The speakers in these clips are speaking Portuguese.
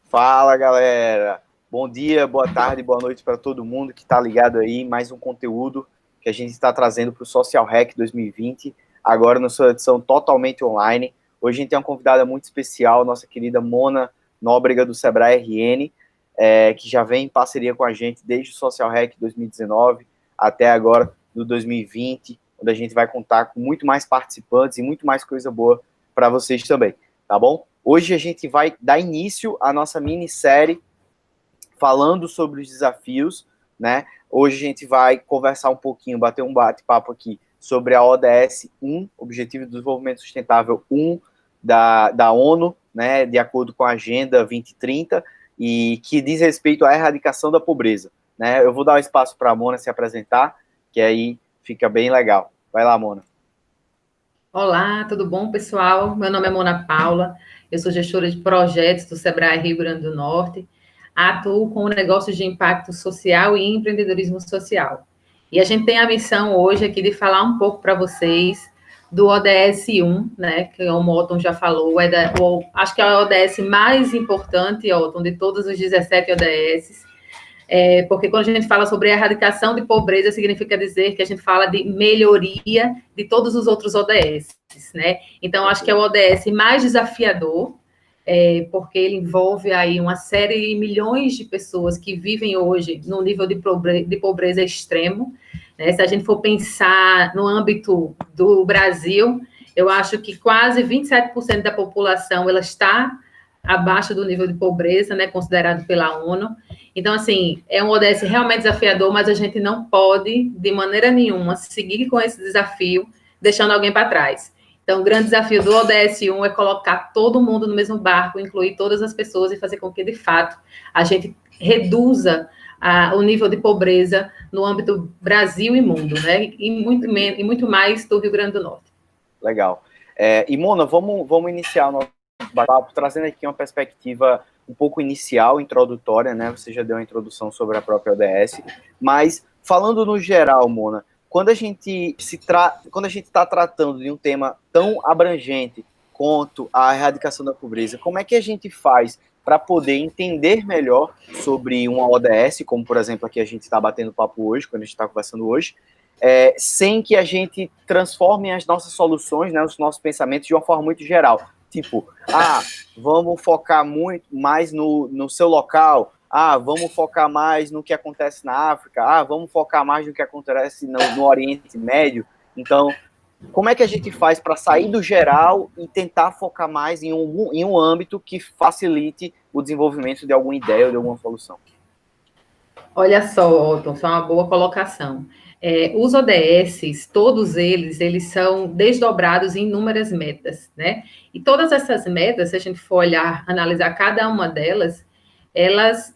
Fala, galera! Bom dia, boa tarde, boa noite para todo mundo que está ligado aí. Mais um conteúdo que a gente está trazendo para o Social Hack 2020, agora na sua edição totalmente online. Hoje a gente tem uma convidada muito especial, nossa querida Mona Nóbrega, do Sebrae RN, que já vem em parceria com a gente desde o Social Hack 2019 até agora, do 2020, onde a gente vai contar com muito mais participantes e muito mais coisa boa para vocês também, tá bom? Hoje a gente vai dar início à nossa minissérie falando sobre os desafios, né? Hoje a gente vai conversar um pouquinho, bater um bate-papo aqui sobre a ODS 1, Objetivo de Desenvolvimento Sustentável 1 da ONU, né? De acordo com a Agenda 2030, e que diz respeito à erradicação da pobreza, né? Eu vou dar um espaço para a Mona se apresentar, que aí fica bem legal. Vai lá, Mona. Olá, tudo bom, pessoal? Meu nome é Mona Paula, eu sou gestora de projetos do Sebrae Rio Grande do Norte, atuo com negócios de impacto social e empreendedorismo social. E a gente tem a missão hoje aqui de falar um pouco para vocês do ODS 1, né, que o Otton já falou, acho que é a ODS mais importante, Otton, de todos os 17 ODS, porque quando a gente fala sobre a erradicação de pobreza, significa dizer que a gente fala de melhoria de todos os outros ODS, né? Então, acho que é o ODS mais desafiador, porque ele envolve aí uma série de milhões de pessoas que vivem hoje no nível de pobreza extremo, né? Se a gente for pensar no âmbito do Brasil, eu acho que quase 27% da população ela está abaixo do nível de pobreza, né, considerado pela ONU. Então, assim, é um ODS realmente desafiador, mas a gente não pode, de maneira nenhuma, seguir com esse desafio, deixando alguém para trás. Então, o grande desafio do ODS 1 é colocar todo mundo no mesmo barco, incluir todas as pessoas e fazer com que, de fato, a gente reduza o nível de pobreza no âmbito Brasil e mundo, né? E muito mais do Rio Grande do Norte. Legal. E, Mona, vamos iniciar o nosso bate-papo trazendo aqui uma perspectiva um pouco inicial, introdutória, né? Você já deu uma introdução sobre a própria ODS, mas falando no geral, Mona, quando a gente está tratando de um tema tão abrangente quanto a erradicação da pobreza, como é que a gente faz para poder entender melhor sobre uma ODS, como, por exemplo, aqui a gente está batendo papo hoje, quando a gente está conversando hoje, sem que a gente transforme as nossas soluções, né, os nossos pensamentos de uma forma muito geral. Tipo, vamos focar muito mais no seu local, vamos focar mais no que acontece na África, vamos focar mais no que acontece no Oriente Médio. Então, como é que a gente faz para sair do geral e tentar focar mais em um âmbito que facilite o desenvolvimento de alguma ideia ou de alguma solução? Olha só, Otton, foi uma boa colocação. Os ODSs, todos eles são desdobrados em inúmeras metas, né? E todas essas metas, se a gente for olhar, analisar cada uma delas, elas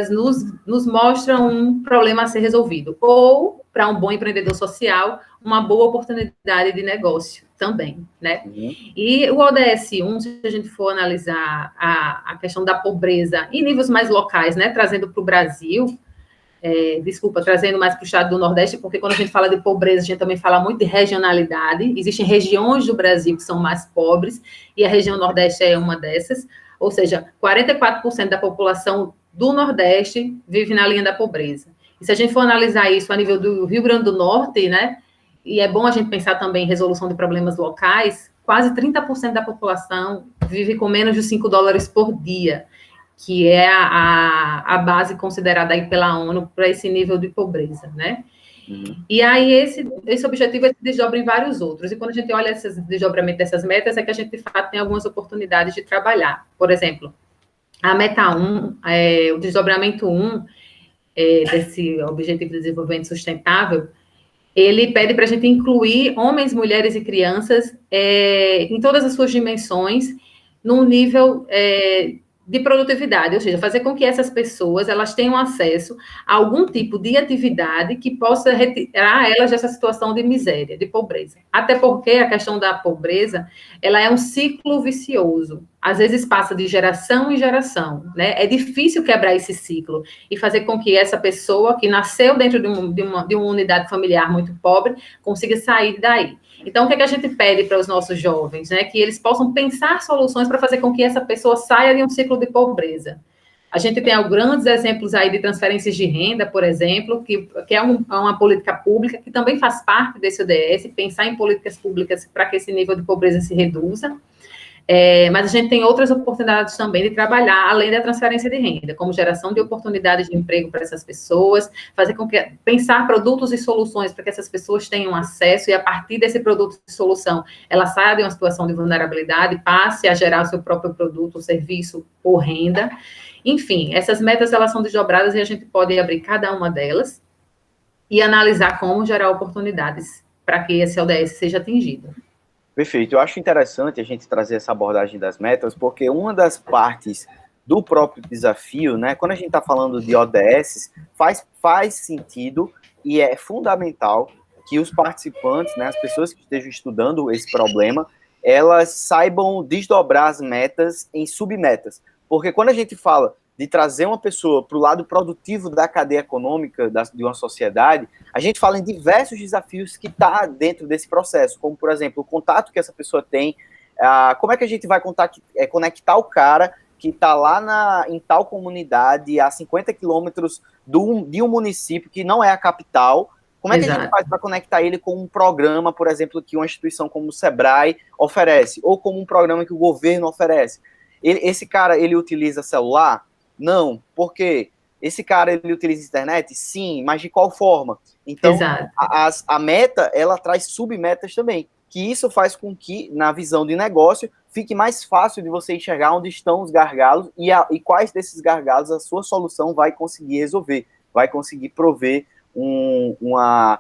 nos mostram um problema a ser resolvido, ou, para um bom empreendedor social, uma boa oportunidade de negócio também, né? Uhum. E o ODS 1, se a gente for analisar a questão da pobreza em níveis mais locais, né, trazendo para o Brasil, trazendo mais para o estado do Nordeste, porque quando a gente fala de pobreza, a gente também fala muito de regionalidade. Existem regiões do Brasil que são mais pobres, e a região Nordeste é uma dessas. Ou seja, 44% da população do Nordeste vive na linha da pobreza. E se a gente for analisar isso a nível do Rio Grande do Norte, né, e é bom a gente pensar também em resolução de problemas locais, quase 30% da população vive com menos de $5 por dia, que é a base considerada aí pela ONU para esse nível de pobreza, né? Uhum. E aí esse objetivo se desdobra em vários outros, e quando a gente olha esse desdobramento dessas metas, é que a gente, de fato, tem algumas oportunidades de trabalhar. Por exemplo, a meta 1, o desdobramento 1 desse Objetivo de Desenvolvimento Sustentável, ele pede para a gente incluir homens, mulheres e crianças em todas as suas dimensões, num nível de produtividade, ou seja, fazer com que essas pessoas elas tenham acesso a algum tipo de atividade que possa retirar elas dessa situação de miséria, de pobreza. Até porque a questão da pobreza, ela é um ciclo vicioso. Às vezes passa de geração em geração, né? É difícil quebrar esse ciclo e fazer com que essa pessoa que nasceu dentro de uma unidade familiar muito pobre consiga sair daí. Então, o que é que a gente pede para os nossos jovens? Né? Que eles possam pensar soluções para fazer com que essa pessoa saia de um ciclo de pobreza. A gente tem grandes exemplos aí de transferências de renda, por exemplo, que é uma política pública que também faz parte desse ODS, pensar em políticas públicas para que esse nível de pobreza se reduza. Mas a gente tem outras oportunidades também de trabalhar além da transferência de renda, como geração de oportunidades de emprego para essas pessoas, fazer com que pensar produtos e soluções para que essas pessoas tenham acesso e a partir desse produto e solução ela saia de uma situação de vulnerabilidade, passe a gerar o seu próprio produto, serviço ou renda. Enfim, essas metas elas são desdobradas e a gente pode abrir cada uma delas e analisar como gerar oportunidades para que esse ODS seja atingido. Perfeito. Eu acho interessante a gente trazer essa abordagem das metas, porque uma das partes do próprio desafio, né, quando a gente está falando de ODS, faz sentido e é fundamental que os participantes, né, as pessoas que estejam estudando esse problema, elas saibam desdobrar as metas em submetas. Porque quando a gente fala de trazer uma pessoa para o lado produtivo da cadeia econômica de uma sociedade, a gente fala em diversos desafios que está dentro desse processo, como, por exemplo, o contato que essa pessoa tem, como é que a gente vai conectar o cara que está lá em tal comunidade, a 50 quilômetros de um município que não é a capital, como é que a gente faz para conectar ele com um programa, por exemplo, que uma instituição como o Sebrae oferece, ou como um programa que o governo oferece? Esse cara, ele utiliza celular? Não. Por quê? Esse cara, ele utiliza internet? Sim, mas de qual forma? Então, a meta, ela traz submetas também, que isso faz com que, na visão de negócio, fique mais fácil de você enxergar onde estão os gargalos e quais desses gargalos a sua solução vai conseguir resolver, vai conseguir prover uma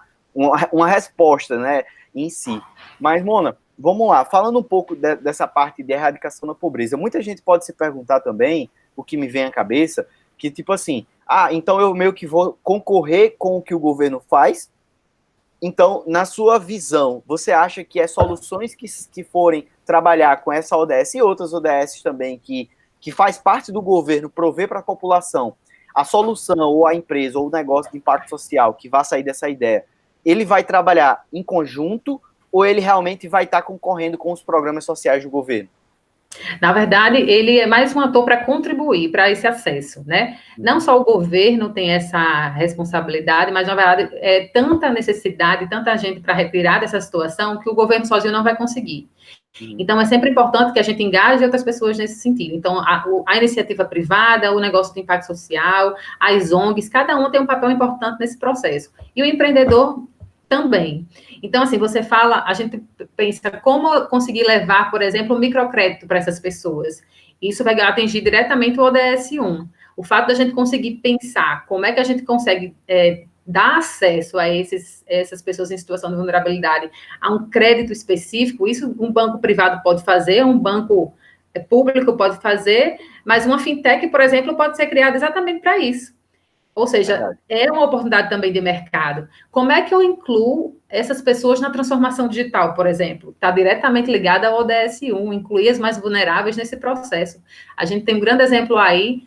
resposta, né, em si. Mas, Mona, vamos lá, falando um pouco dessa parte de erradicação da pobreza, muita gente pode se perguntar também, o que me vem à cabeça, que tipo assim, então eu meio que vou concorrer com o que o governo faz. Então, na sua visão, você acha que as soluções que forem trabalhar com essa ODS e outras ODS também, que faz parte do governo prover para a população, a solução ou a empresa ou o negócio de impacto social que vai sair dessa ideia, ele vai trabalhar em conjunto ou ele realmente vai estar concorrendo com os programas sociais do governo? Na verdade, ele é mais um ator para contribuir para esse acesso, né? Não só o governo tem essa responsabilidade, mas, na verdade, é tanta necessidade, tanta gente para retirar dessa situação que o governo sozinho não vai conseguir. Então, é sempre importante que a gente engaje outras pessoas nesse sentido. Então, a iniciativa privada, o negócio de impacto social, as ONGs, cada um tem um papel importante nesse processo. E o empreendedor também. Então, assim, você fala, a gente pensa como conseguir levar, por exemplo, o microcrédito para essas pessoas. Isso vai atingir diretamente o ODS 1. O fato da gente conseguir pensar como é que a gente consegue dar acesso a essas pessoas em situação de vulnerabilidade a um crédito específico, isso um banco privado pode fazer, um banco público pode fazer, mas uma fintech, por exemplo, pode ser criada exatamente para isso. Ou seja, é uma oportunidade também de mercado. Como é que eu incluo essas pessoas na transformação digital, por exemplo? Está diretamente ligada ao ODS 1, incluir as mais vulneráveis nesse processo. A gente tem um grande exemplo aí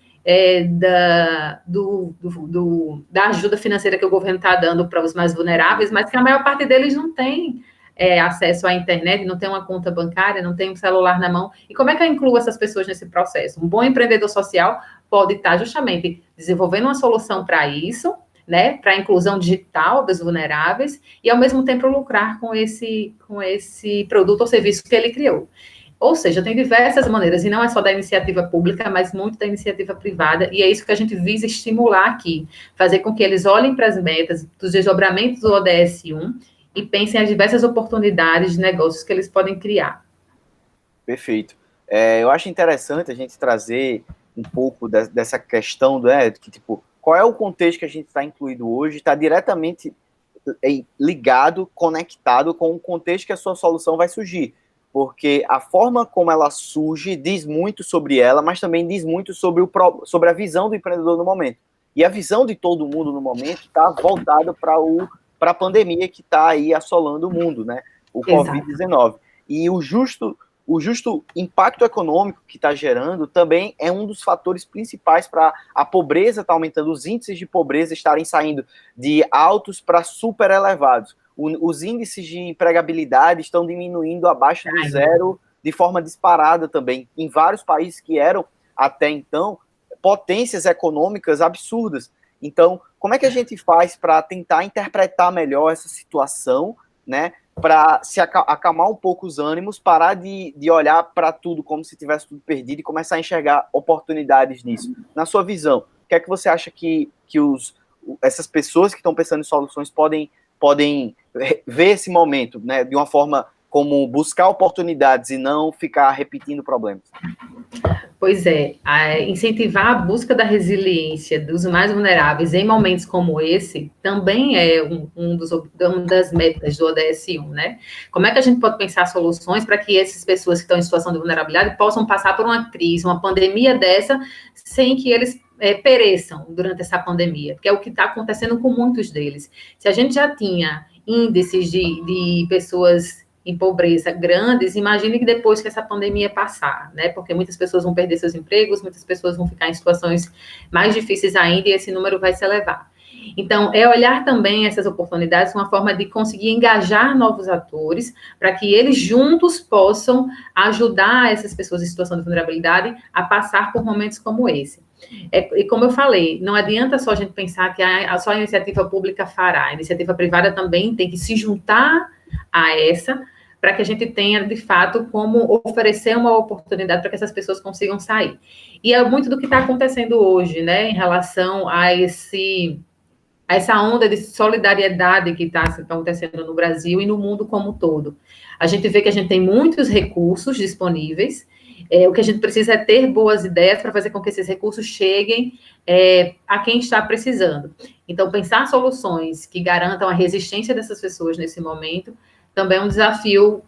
da ajuda financeira que o governo está dando para os mais vulneráveis, mas que a maior parte deles não tem acesso à internet, não tem uma conta bancária, não tem um celular na mão. E como é que eu incluo essas pessoas nesse processo? Um bom empreendedor social pode estar justamente desenvolvendo uma solução para isso, né, para a inclusão digital dos vulneráveis, e ao mesmo tempo lucrar com esse produto ou serviço que ele criou. Ou seja, tem diversas maneiras, e não é só da iniciativa pública, mas muito da iniciativa privada, e é isso que a gente visa estimular aqui, fazer com que eles olhem para as metas dos desdobramentos do ODS 1 e pensem as diversas oportunidades de negócios que eles podem criar. Perfeito. Eu acho interessante a gente trazer um pouco dessa questão, que, tipo, qual é o contexto que a gente está incluído hoje, está diretamente ligado, conectado com o contexto que a sua solução vai surgir. Porque a forma como ela surge diz muito sobre ela, mas também diz muito sobre a visão do empreendedor no momento. E a visão de todo mundo no momento está voltada para a pandemia que está aí assolando o mundo, né? O Covid-19. E o justo impacto econômico que está gerando também é um dos fatores principais para a pobreza estar aumentando, os índices de pobreza estarem saindo de altos para super elevados. os índices de empregabilidade estão diminuindo abaixo do zero de forma disparada também, em vários países que eram, até então, potências econômicas absurdas. Então, como é que a gente faz para tentar interpretar melhor essa situação, né, para se acalmar um pouco os ânimos, parar de olhar para tudo como se tivesse tudo perdido e começar a enxergar oportunidades nisso? Na sua visão, o que é que você acha que essas pessoas que estão pensando em soluções podem ver esse momento, né, de uma forma como buscar oportunidades e não ficar repetindo problemas? Pois é, incentivar a busca da resiliência dos mais vulneráveis em momentos como esse também é uma das metas do ODS 1, né? Como é que a gente pode pensar soluções para que essas pessoas que estão em situação de vulnerabilidade possam passar por uma crise, uma pandemia dessa, sem que eles pereçam durante essa pandemia, que é o que está acontecendo com muitos deles. Se a gente já tinha índices de pessoas em pobreza grandes, imagine que depois que essa pandemia passar, né? Porque muitas pessoas vão perder seus empregos, muitas pessoas vão ficar em situações mais difíceis ainda e esse número vai se elevar. Então, é olhar também essas oportunidades, uma forma de conseguir engajar novos atores, para que eles juntos possam ajudar essas pessoas em situação de vulnerabilidade a passar por momentos como esse. E como eu falei, não adianta só a gente pensar que só a iniciativa pública fará, a iniciativa privada também tem que se juntar a essa, para que a gente tenha, de fato, como oferecer uma oportunidade para que essas pessoas consigam sair. E é muito do que está acontecendo hoje, né, em relação a essa onda de solidariedade que está acontecendo no Brasil e no mundo como um todo. A gente vê que a gente tem muitos recursos disponíveis, o que a gente precisa é ter boas ideias para fazer com que esses recursos cheguem a quem está precisando. Então, pensar soluções que garantam a resistência dessas pessoas nesse momento também é um desafio,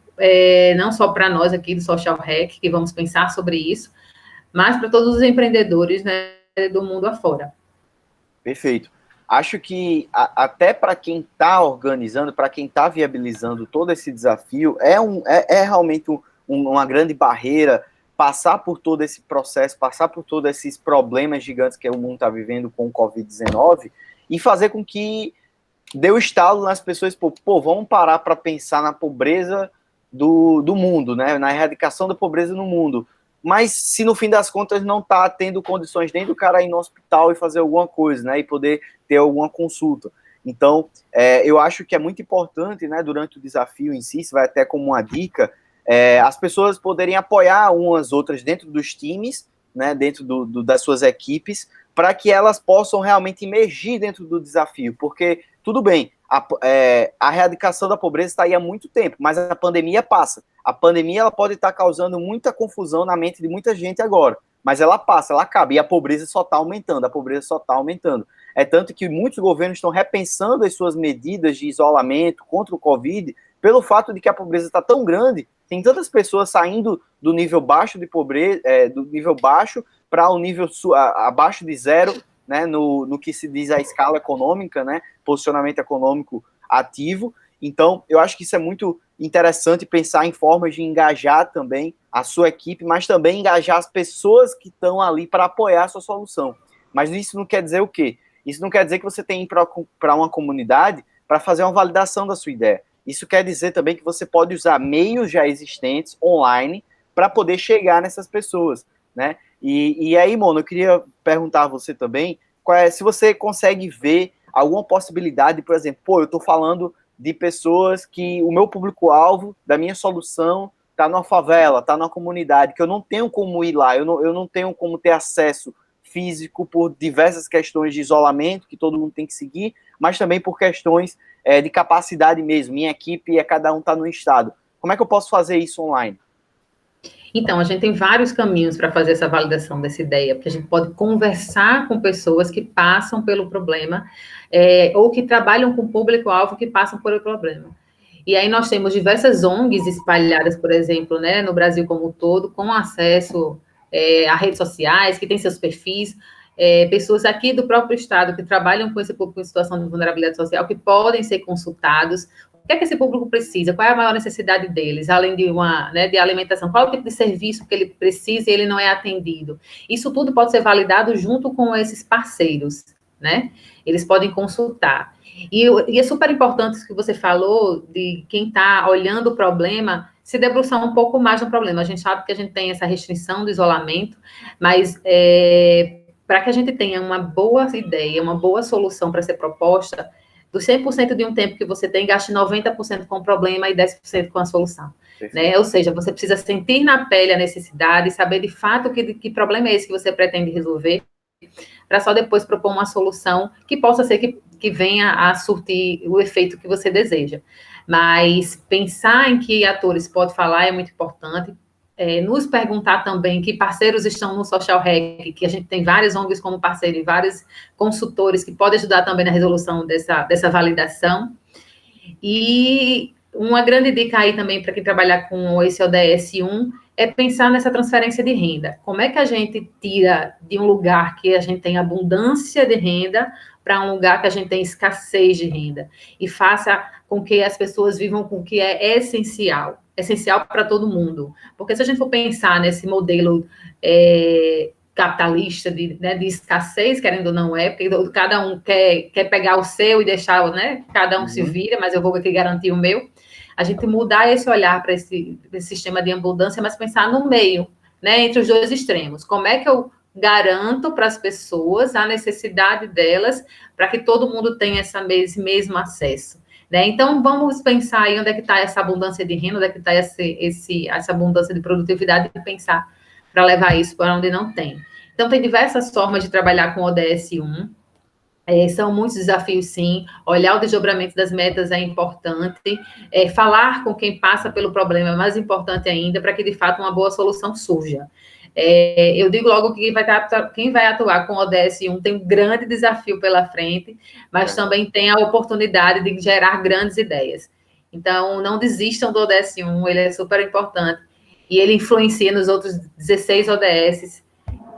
não só para nós aqui do Social Hack, que vamos pensar sobre isso, mas para todos os empreendedores, né, do mundo afora. Perfeito. Acho que até para quem está organizando, para quem está viabilizando todo esse desafio, é realmente uma grande barreira passar por todo esse processo, passar por todos esses problemas gigantes que o mundo está vivendo com o Covid-19 e fazer com que dê o estalo nas pessoas, vamos parar para pensar na pobreza do mundo, né? Na erradicação da pobreza no mundo. Mas se no fim das contas não está tendo condições nem do cara ir no hospital e fazer alguma coisa, né, e poder ter alguma consulta. Então, eu acho que é muito importante, né, durante o desafio em si, isso vai até como uma dica, as pessoas poderem apoiar umas outras dentro dos times, né, dentro das suas equipes, para que elas possam realmente emergir dentro do desafio, porque, tudo bem, a erradicação da pobreza está aí há muito tempo, mas a pandemia passa. A pandemia ela pode estar causando muita confusão na mente de muita gente agora, mas ela passa, ela acaba, e a pobreza só está aumentando, É tanto que muitos governos estão repensando as suas medidas de isolamento contra o Covid, pelo fato de que a pobreza está tão grande, tem tantas pessoas saindo do nível baixo de pobreza, do nível baixo para o nível abaixo de zero, né, no que se diz a escala econômica, né, posicionamento econômico ativo. Então, eu acho que isso é muito interessante, pensar em formas de engajar também a sua equipe, mas também engajar as pessoas que estão ali para apoiar a sua solução. Mas isso não quer dizer o quê? Isso não quer dizer que você tem que ir para uma comunidade para fazer uma validação da sua ideia. Isso quer dizer também que você pode usar meios já existentes online para poder chegar nessas pessoas, né? E aí, Mona, eu queria perguntar a você também, se você consegue ver alguma possibilidade, por exemplo, eu estou falando de pessoas que o meu público-alvo da minha solução está numa favela, está numa comunidade, que eu não tenho como ir lá, eu não tenho como ter acesso físico por diversas questões de isolamento que todo mundo tem que seguir, mas também por questões de capacidade mesmo. Minha equipe cada um está no estado. Como é que eu posso fazer isso online? Então, a gente tem vários caminhos para fazer essa validação dessa ideia, porque a gente pode conversar com pessoas que passam pelo problema, ou que trabalham com público-alvo que passam pelo problema. E aí nós temos diversas ONGs espalhadas, por exemplo, né, no Brasil como um todo, com acesso a redes sociais, que têm seus perfis, pessoas aqui do próprio Estado que trabalham com esse público em situação de vulnerabilidade social, que podem ser consultados. O que é que esse público precisa? Qual é a maior necessidade deles? Além de de alimentação, qual é o tipo de serviço que ele precisa e ele não é atendido? Isso tudo pode ser validado junto com esses parceiros, né? Eles podem consultar. E é super importante isso que você falou, de quem está olhando o problema, se debruçar um pouco mais no problema. A gente sabe que a gente tem essa restrição do isolamento, mas para que a gente tenha uma boa ideia, uma boa solução para ser proposta, do 100% de um tempo que você tem, gaste 90% com o problema e 10% com a solução. Né? Ou seja, você precisa sentir na pele a necessidade, saber de fato que problema é esse que você pretende resolver, para só depois propor uma solução que possa ser que venha a surtir o efeito que você deseja. Mas pensar em que atores pode falar é muito importante. Nos perguntar também que parceiros estão no Social Hack, que a gente tem várias ONGs como parceiro e vários consultores que podem ajudar também na resolução dessa validação. E uma grande dica aí também para quem trabalhar com esse ODS 1 é pensar nessa transferência de renda. Como é que a gente tira de um lugar que a gente tem abundância de renda para um lugar que a gente tem escassez de renda? E faça com que as pessoas vivam com o que é essencial para todo mundo. Porque se a gente for pensar nesse modelo capitalista de escassez, querendo ou não porque cada um quer pegar o seu e deixar, né? Cada um se vira, mas eu vou aqui garantir o meu. A gente mudar esse olhar para esse sistema de abundância, mas pensar no meio, né? Entre os dois extremos. Como é que eu garanto para as pessoas a necessidade delas para que todo mundo tenha esse mesmo acesso? Né? Então, vamos pensar aí onde é que está essa abundância de renda, onde é que está essa abundância de produtividade e pensar para levar isso para onde não tem. Então, tem diversas formas de trabalhar com o ODS 1. São muitos desafios, sim. Olhar o desdobramento das metas é importante. Falar com quem passa pelo problema é mais importante ainda, para que, de fato, uma boa solução surja. Eu digo logo que quem vai atuar com o ODS 1 tem um grande desafio pela frente, mas também tem a oportunidade de gerar grandes ideias. Então, não desistam do ODS 1, ele é super importante. E ele influencia nos outros 16 ODS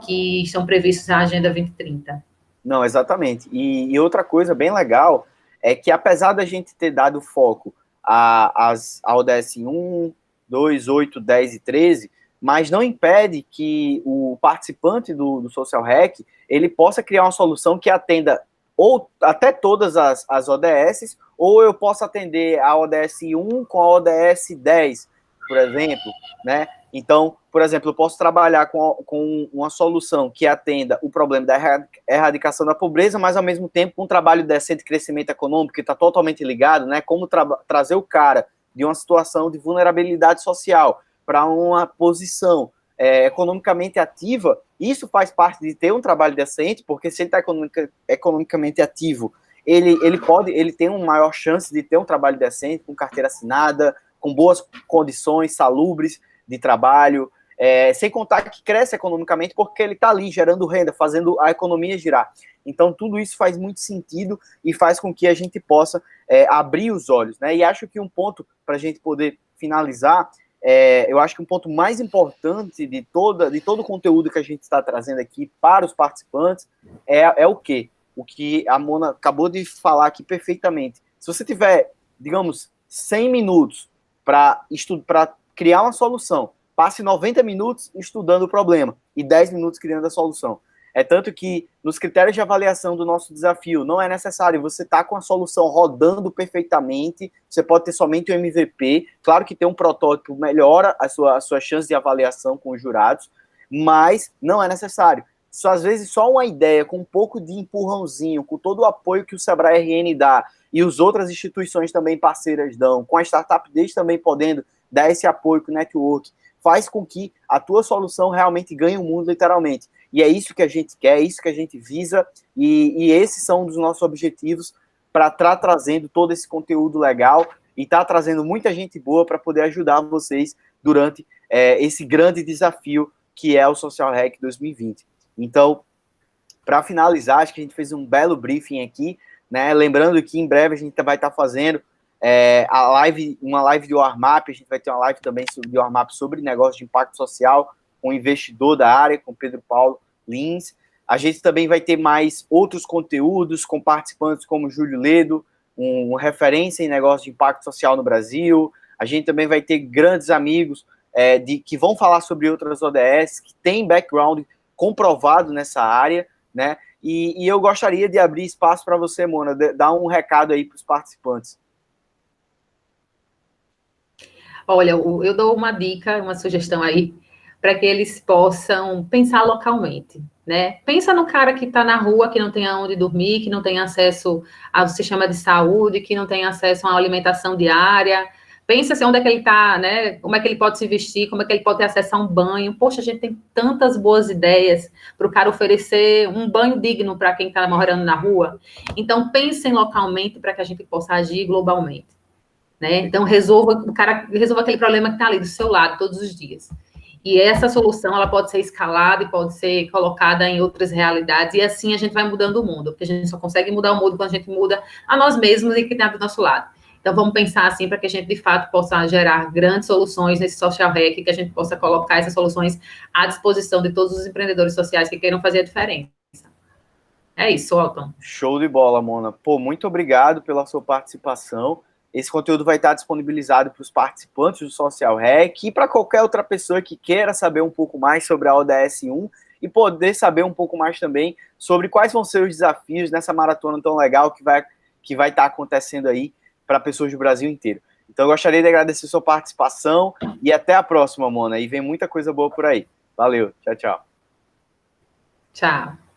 que estão previstos na Agenda 2030. Não, exatamente. E outra coisa bem legal é que, apesar da gente ter dado foco a ODS 1, 2, 8, 10 e 13, mas não impede que o participante do Social Hack, ele possa criar uma solução que atenda ou até todas as ODS, ou eu posso atender a ODS 1 com a ODS 10, por exemplo, né? Então, por exemplo, eu posso trabalhar com uma solução que atenda o problema da erradicação da pobreza, mas, ao mesmo tempo, com um trabalho decente de crescimento econômico, que está totalmente ligado, né? Como trazer o cara de uma situação de vulnerabilidade social para uma posição economicamente ativa. Isso faz parte de ter um trabalho decente, porque se ele está economicamente ativo, ele tem uma maior chance de ter um trabalho decente, com carteira assinada, com boas condições salubres de trabalho, sem contar que cresce economicamente porque ele está ali gerando renda, fazendo a economia girar. Então, tudo isso faz muito sentido e faz com que a gente possa abrir os olhos, né? E acho que um ponto para a gente poder finalizar, eu acho que um ponto mais importante de todo o conteúdo que a gente está trazendo aqui para os participantes é o quê? O que a Mona acabou de falar aqui perfeitamente. Se você tiver, digamos, 100 minutos para criar uma solução, passe 90 minutos estudando o problema e 10 minutos criando a solução. É tanto que nos critérios de avaliação do nosso desafio não é necessário você estar com a solução rodando perfeitamente, você pode ter somente o MVP, claro que ter um protótipo melhora a sua chance de avaliação com os jurados, mas não é necessário. Às vezes só uma ideia, com um pouco de empurrãozinho, com todo o apoio que o Sebrae RN dá e as outras instituições também parceiras dão, com a Startup Days também podendo dar esse apoio com o network, faz com que a tua solução realmente ganhe o mundo, literalmente. E é isso que a gente quer, é isso que a gente visa, e esses são um dos nossos objetivos para estar trazendo todo esse conteúdo legal e estar trazendo muita gente boa para poder ajudar vocês durante esse grande desafio que é o Social Hack 2020. Então, para finalizar, acho que a gente fez um belo briefing aqui, né? Lembrando que em breve a gente vai estar fazendo uma live de warm-up, a gente vai ter uma live também de warm-up sobre negócio de impacto social, com um investidor da área, com Pedro Paulo Lins. A gente também vai ter mais outros conteúdos com participantes como Júlio Ledo, uma referência em negócio de impacto social no Brasil. A gente também vai ter grandes amigos que vão falar sobre outras ODS, que têm background comprovado nessa área, né? E eu gostaria de abrir espaço para você, Mona, dar um recado aí para os participantes. Olha, eu dou uma dica, uma sugestão aí, para que eles possam pensar localmente, né? Pensa no cara que está na rua, que não tem aonde dormir, que não tem acesso ao sistema de saúde, que não tem acesso a uma alimentação diária. Pensa assim, onde é que ele está, né? Como é que ele pode se vestir, como é que ele pode ter acesso a um banho. Poxa, a gente tem tantas boas ideias para o cara oferecer um banho digno para quem está morando na rua. Então, pensem localmente para que a gente possa agir globalmente. Né? Então, o cara resolva aquele problema que está ali do seu lado todos os dias. E essa solução, ela pode ser escalada e pode ser colocada em outras realidades, e assim a gente vai mudando o mundo, porque a gente só consegue mudar o mundo quando a gente muda a nós mesmos e quem está do nosso lado. Então, vamos pensar assim para que a gente, de fato, possa gerar grandes soluções nesse social hack, que a gente possa colocar essas soluções à disposição de todos os empreendedores sociais que queiram fazer a diferença. É isso, Alton. Show de bola, Mona. Pô, muito obrigado pela sua participação. Esse conteúdo vai estar disponibilizado para os participantes do Social Hack e para qualquer outra pessoa que queira saber um pouco mais sobre a ODS 1 e poder saber um pouco mais também sobre quais vão ser os desafios nessa maratona tão legal que vai estar acontecendo aí para pessoas do Brasil inteiro. Então, eu gostaria de agradecer sua participação e até a próxima, Mona. E vem muita coisa boa por aí. Valeu. Tchau, tchau. Tchau.